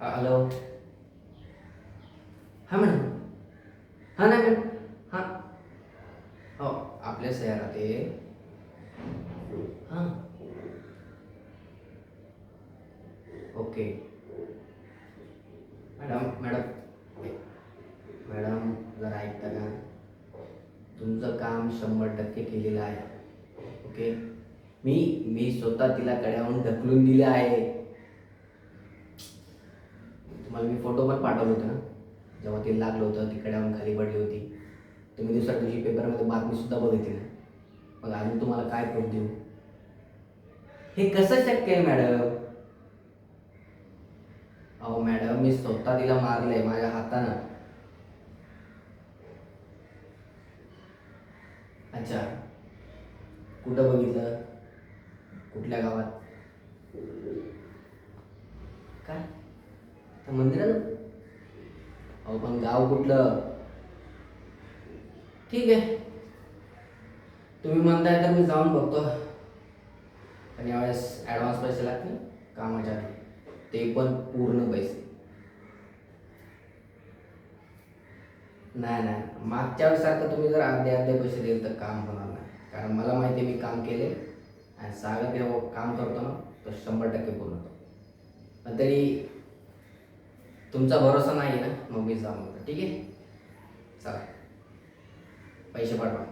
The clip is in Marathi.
हॅलो. हां मॅडम. हां नाही मॅडम. हां. हो आपल्या शहरात आहे. हां. ओके. मॅडम मॅडम मॅडम जरा ऐकता का? तुमचं काम 100% केलेलं आहे. ओके. मी मी स्वतः तिला कड्यावरून ढकलून दिले आहे. तुम्हाला मी फोटो पण पाठवले होते ना, जेव्हा तिला लागलं होतं ती कड्यावरून खाली पडली होती. तुम्ही दुसऱ्या दिवशी पेपरमध्ये बातमीसुद्धा बघितली ना. मग अजून तुम्हाला काय प्रूफ देऊ? हे कसं शक्य आहे मॅडम? अहो मॅडम, मी स्वतः तिला मारलंय माझ्या हातानं. अच्छा. कुठं बघितलं? कुठल्या गावात? काय? त्या मंदिरात? अहो पण गाव कुठलं? ठीक आहे, तुम्ही म्हणताय तर मी जाऊन बघतो. पण यावेळेस ॲडव्हान्स पैसे लागतील कामाच्या आधी, ते पण पूर्ण पैसे. नाही नाही, मागच्या वेळेसारखं तुम्ही जर अर्धे अर्धे पैसे दिले तर काम होणार नाही. कारण मला माहिती आहे मी काम केले आणि सागर जेव्हा काम करतो ना तो 100% पूर्ण होतो. पण तरी तुमचा भरोसा नाही आहे ना, मग मी जाऊन बघतो. ठीक आहे, चला पैसे पाठवा.